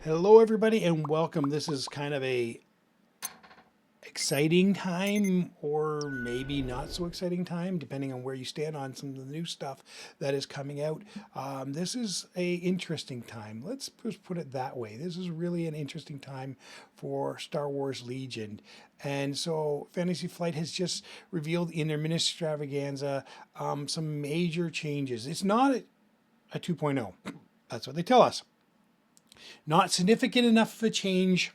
Hello, everybody, and welcome. This is kind of a exciting time, or maybe not so exciting time, depending on where you stand on some of the new stuff that is coming out. This is a interesting time. Let's just put it that way. This is really an interesting time for Star Wars Legion, and so Fantasy Flight has just revealed in their mini extravaganza some major changes. It's not a 2.0. That's what they tell us. Not significant enough of a change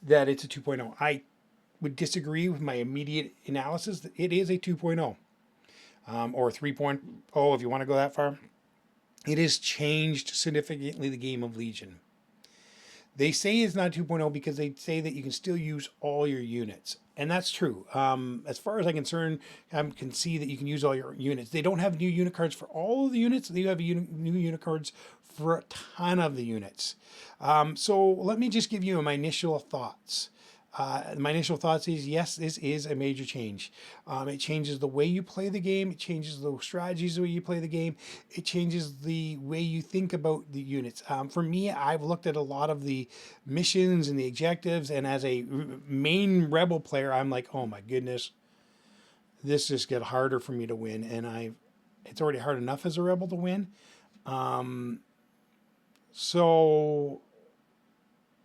that it's a 2.0. I would disagree with my immediate analysis that it is a 2.0 or 3.0 if you want to go that far. It has changed significantly the game of Legion. They say it's not 2.0 because they say that you can still use all your units. And that's true. As far as I'm concerned, I can see that you can use all your units. They don't have new unit cards for all of the units. They have new unit cards for a ton of the units. So let me just give you my initial thoughts. My initial thoughts is yes, this is a major change. It changes the way you play the game. It changes the strategies the way you play the game. It changes the way you think about the units. For me, I've looked at a lot of the missions and the objectives, and as a main rebel player, I'm like, oh my goodness, this just get harder for me to win, and it's already hard enough as a rebel to win. So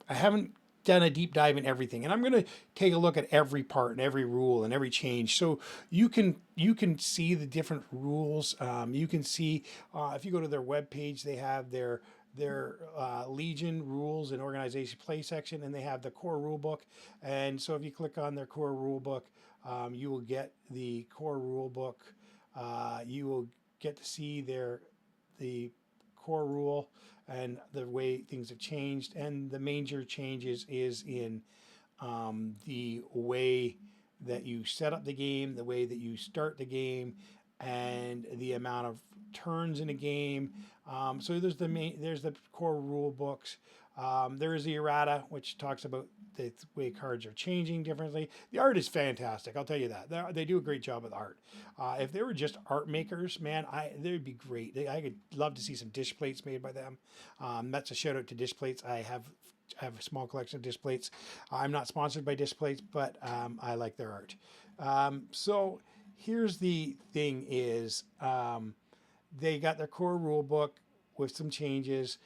I haven't done a deep dive in everything, and I'm going to take a look at every part and every rule and every change, so you can see the different rules. You can see if you go to their webpage, they have their Legion rules and organization play section, and they have the core rule book. And so if you click on their core rule book, you will get the core rule book. You will get to see the core rule and the way things have changed. And the major changes is in the way that you set up the game, the way that you start the game, and the amount of turns in a game. So there's the core rule books. There is the errata, which talks about the way cards are changing differently. The art is fantastic. I'll tell you that they do a great job with art. If they were just art makers, man, they'd be great. I could love to see some dish plates made by them. That's a shout out to dish plates. I have a small collection of dish plates. I'm not sponsored by dish plates, but I like their art. So here's the thing: is they got their core rule book with some changes.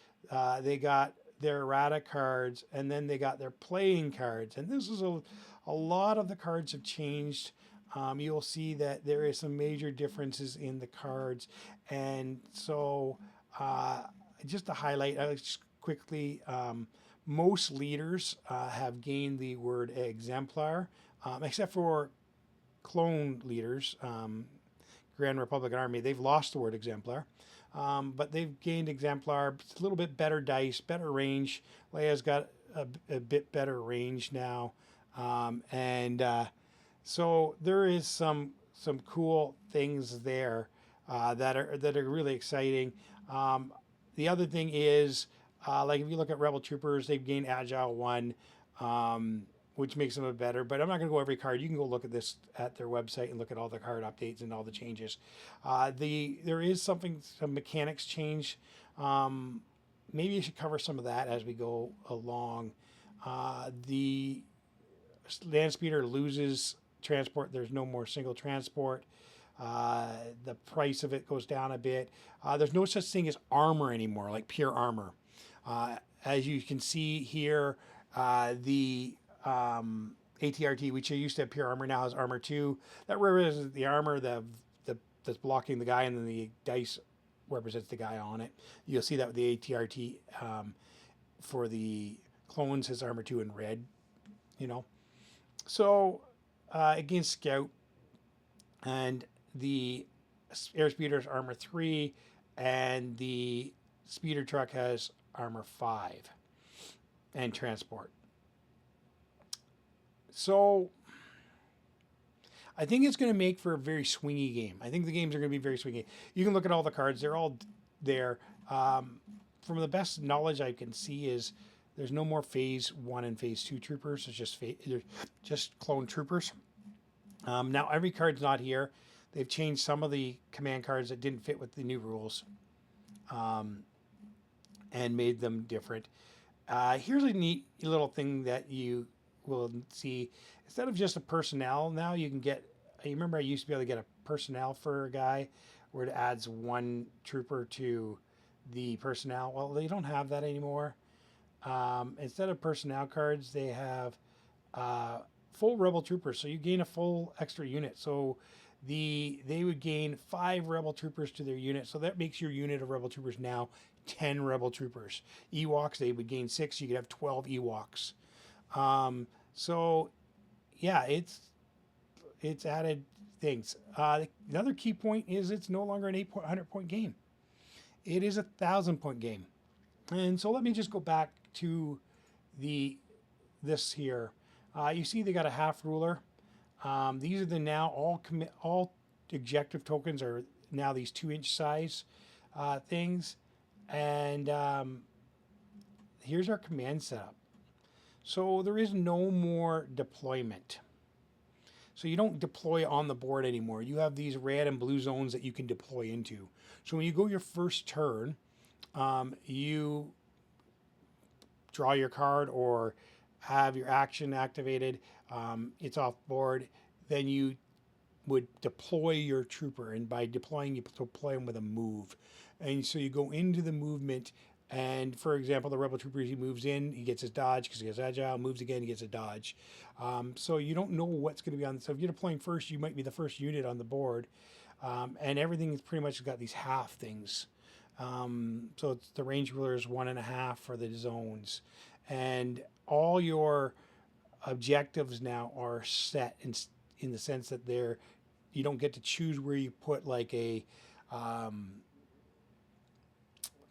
They got their errata cards, and then they got their playing cards. And this is a lot of the cards have changed. You'll see that there is some major differences in the cards. And so just to highlight, just quickly, most leaders have gained the word exemplar, except for clone leaders, Grand Republican Army. They've lost the word exemplar, but they've gained exemplar. It's a little bit better dice, better range. Leia's got a bit better range now, and so there is some cool things there that are really exciting. The other thing is, like if you look at Rebel Troopers, they've gained Agile 1, which makes them a better. But I'm not going to go every card. You can go look at this at their website and look at all the card updates and all the changes. There is some mechanics change. Maybe you should cover some of that as we go along. The land speeder loses transport. There's no more single transport. The price of it goes down a bit. There's no such thing as armor anymore, like pure armor. As you can see here, the ATRT, which used to have pure armor, now has armor 2. That represents the armor that's blocking the guy, and then the dice represents the guy on it. You'll see that with the ATRT. For the clones, has armor 2 in red. So against Scout, and the airspeeder's armor 3, and the speeder truck has armor 5 and transport. So I think it's going to make for a very swingy game. I think the games are going to be very swingy. You can look at all the cards; they're all there. From the best knowledge I can see is there's no more Phase 1 and Phase 2 troopers. It's just clone troopers. Now every card's not here. They've changed some of the command cards that didn't fit with the new rules. and made them different. Here's a neat little thing that you will see. Instead of just a personnel, now you can get. You remember I used to be able to get a personnel for a guy, where it adds one trooper to the personnel. Well, they don't have that anymore. Instead of personnel cards, they have full rebel troopers. So you gain a full extra unit. So they would gain 5 rebel troopers to their unit. So that makes your unit of rebel troopers now 10 rebel troopers. Ewoks, they would gain 6. You could have 12 Ewoks. So yeah, it's added things. Another key point is it's no longer an 800-point game. It is a 1,000-point game. And so let me just go back to this here. You see they got a half ruler. These are the now all objective tokens are now these 2-inch size things. And here's our command setup. So there is no more deployment. So you don't deploy on the board anymore. You have these red and blue zones that you can deploy into. So when you go your first turn, you draw your card or have your action activated. It's off board. Then you would deploy your trooper, and by deploying, you deploy him with a move. And so you go into the movement. And for example, the rebel trooper, he moves in, he gets his dodge because he gets agile, moves again, he gets a dodge. So you don't know what's going to be on. So if you're deploying first, you might be the first unit on the board. And everything is pretty much got these half things. So it's the range ruler is 1.5 for the zones. And all your objectives now are set in the sense that you don't get to choose where you put like a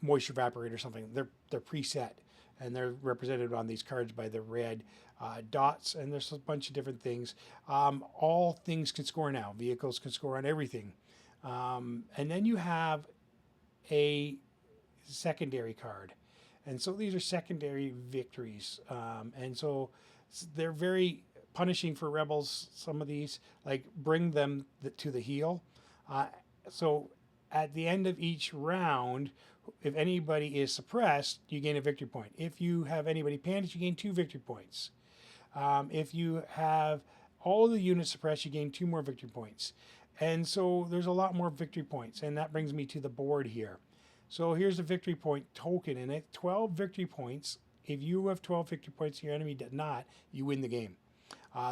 moisture evaporator or something. They're preset, and they're represented on these cards by the red dots. And there's a bunch of different things. All things can score now. Vehicles can score on everything. And then you have a secondary card, and so these are secondary victories. And so they're very punishing for rebels. Some of these, like, bring them to the heel. So at the end of each round, if anybody is suppressed, you gain a victory point. If you have anybody panicked, you gain 2 victory points. If you have all of the units suppressed, you gain 2 more victory points. And so there's a lot more victory points. And that brings me to the board here. So here's the victory point token. And at 12 victory points, if you have 12 victory points, your enemy does not, you win the game.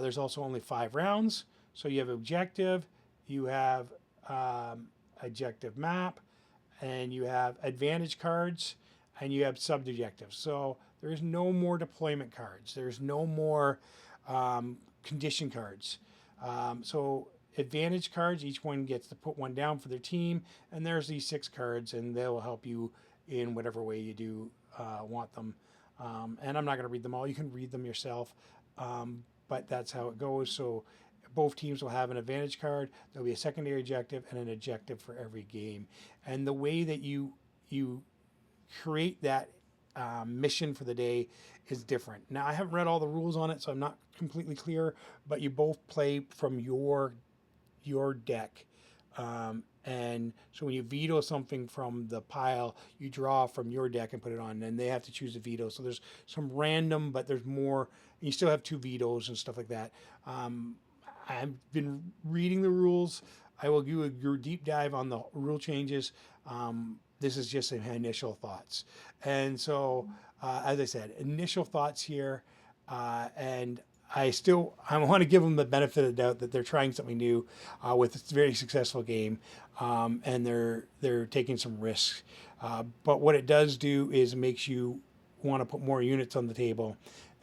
There's also only 5 rounds. So you have objective, you have objective map, and you have advantage cards, and you have sub-objectives. So there's no more deployment cards. There's no more condition cards. So advantage cards, each one gets to put one down for their team, and there's these 6 cards, and they'll help you in whatever way you do want them. And I'm not going to read them all. You can read them yourself, but that's how it goes. So both teams will have an advantage card. There'll be a secondary objective and an objective for every game. And the way that you create that mission for the day is different. Now, I haven't read all the rules on it, so I'm not completely clear, but you both play from your deck. And so when you veto something from the pile, you draw from your deck and put it on, and they have to choose a veto. So there's some random, but there's more. You still have 2 vetoes and stuff like that. I've been reading the rules. I will do a deep dive on the rule changes. This is just my initial thoughts. And so, as I said, initial thoughts here, and I want to give them the benefit of the doubt that they're trying something new with a very successful game, and they're taking some risks. But what it does do is makes you want to put more units on the table,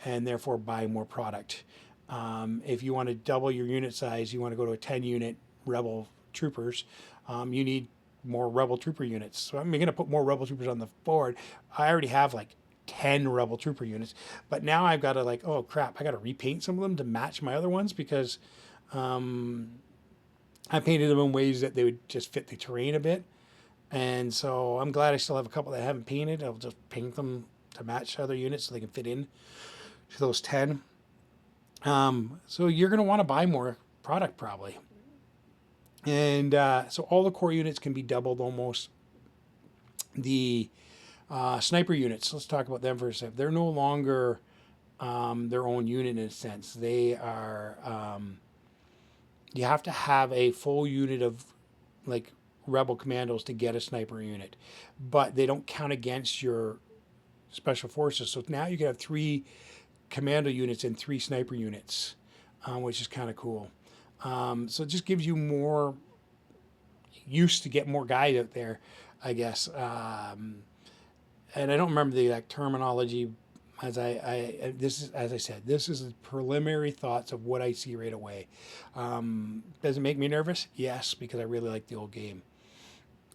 and therefore buy more product. If you want to double your unit size, you want to go to a 10-unit Rebel Troopers, you need more Rebel Trooper units. So I'm going to put more Rebel Troopers on the board. I already have like 10 Rebel Trooper units, but now I've got to oh crap, I got to repaint some of them to match my other ones because I painted them in ways that they would just fit the terrain a bit. And so I'm glad I still have a couple that I haven't painted. I'll just paint them to match other units so they can fit in to those 10. So you're going to want to buy more product probably. And so all the core units can be doubled almost. The Sniper units. Let's talk about them for a second. They're no longer their own unit in a sense. They are. You have to have a full unit of like rebel commandos to get a sniper unit, but they don't count against your special forces. So now you can have 3 commando units and 3 sniper units, which is kind of cool. So it just gives you more use to get more guys out there, I guess. And I don't remember the exact terminology. This is, as I said, this is the preliminary thoughts of what I see right away. Does it make me nervous? Yes, because I really like the old game.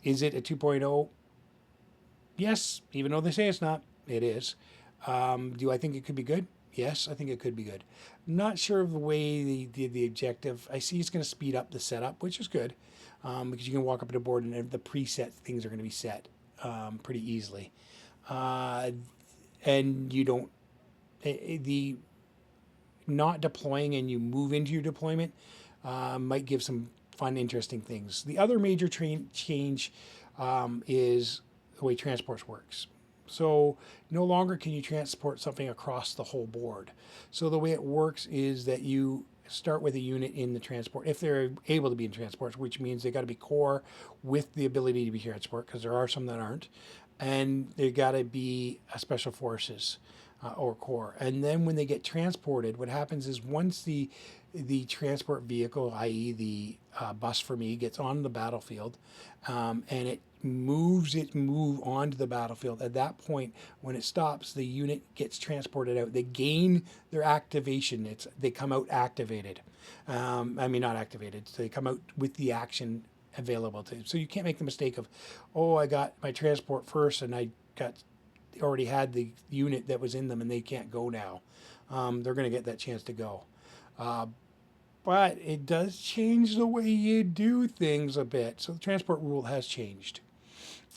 Is it a 2.0? Yes, even though they say it's not, it is. Do I think it could be good? Yes, I think it could be good. Not sure of the way they did the objective. I see it's going to speed up the setup, which is good, because you can walk up to the board and the preset things are going to be set pretty easily. And you don't, the not deploying and you move into your deployment might give some fun, interesting things. The other major change is the way transports works. So no longer can you transport something across the whole board. So the way it works is that you start with a unit in the transport, if they're able to be in transports, which means they got to be core with the ability to be transport, because there are some that aren't, and they got to be special forces or core. And then when they get transported, what happens is once the transport vehicle, i.e. the bus for me, gets on the battlefield, and it moves its move onto the battlefield. At that point, when it stops, the unit gets transported out. They gain their activation. They come out activated. I mean, not activated. So they come out with the action available to them. So you can't make the mistake of, oh, I got my transport first and I already had the unit that was in them and they can't go now. They're going to get that chance to go. But it does change the way you do things a bit. So the transport rule has changed.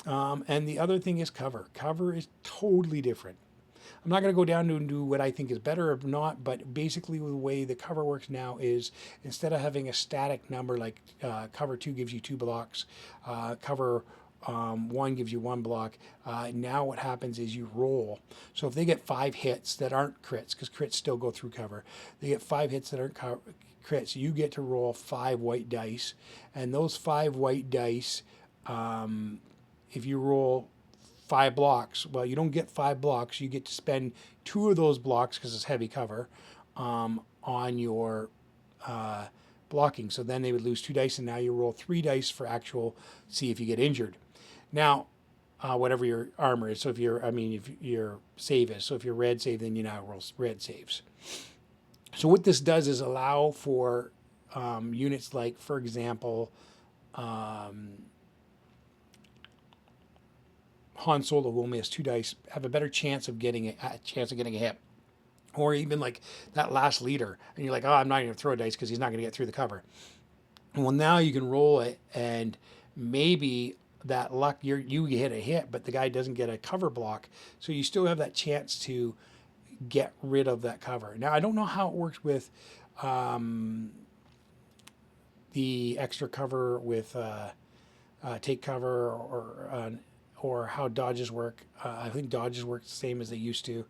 And the other thing is cover. Cover is totally different. I'm not going to go down to do what I think is better or not, but basically the way the cover works now is instead of having a static number like cover 2 gives you 2 blocks, cover 1 gives you 1 block. Now what happens is you roll. So if they get 5 hits that aren't crits, because crits still go through cover, they get 5 hits that aren't crits, you get to roll 5 white dice. And those 5 white dice, if you roll 5 blocks, well, you don't get 5 blocks. You get to spend 2 of those blocks, because it's heavy cover, on your blocking. So then they would lose 2 dice, and now you roll 3 dice for actual, see if you get injured. Now, whatever your armor is. So if your save is. So if you're red save, then you now roll red saves. So what this does is allow for units like, for example, Han Solo, who only has 2 dice, have a better chance of getting a hit. Or even like that last leader, and you're like, oh, I'm not going to throw a dice because he's not going to get through the cover. Well, now you can roll it, and maybe that luck you hit a hit, but the guy doesn't get a cover block, so you still have that chance to get rid of that cover. Now I don't know how it works with the extra cover with take cover or how dodges work. I think dodges work the same as they used to.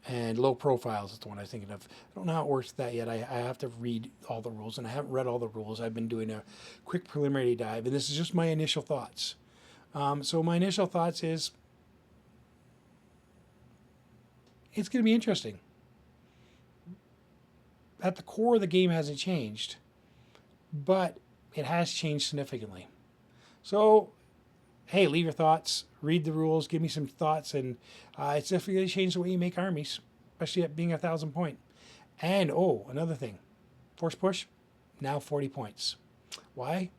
And low profiles is the one I was thinking of. I don't know how it works with that yet. I have to read all the rules, and I haven't read all the rules. I've been doing a quick preliminary dive, and this is just my initial thoughts. So my initial thoughts is it's going to be interesting. At the core, the game hasn't changed, but it has changed significantly. So, hey, leave your thoughts, read the rules, give me some thoughts, and it's definitely going to change the way you make armies, especially at being 1,000 point. And, oh, another thing, Force Push, now 40 points. Why?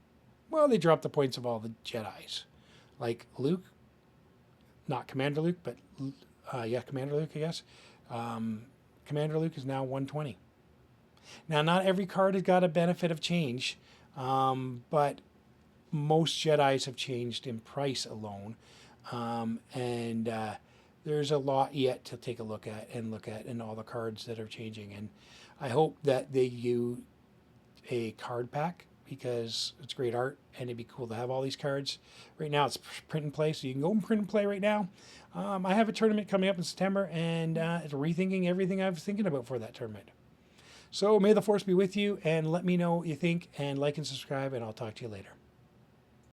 Well, they dropped the points of all the Jedis. Like Luke, not Commander Luke, but Commander Luke, I guess. Commander Luke is now 120. Now, not every card has got a benefit of change, but most Jedis have changed in price alone. And there's a lot yet to take a look at and all the cards that are changing. And I hope that they use a card pack because it's great art and it'd be cool to have all these cards. Right now it's print and play, so you can go and print and play right now. I have a tournament coming up in September, and it's rethinking everything I was thinking about for that tournament. So may the force be with you, and let me know what you think, and like and subscribe, and I'll talk to you later.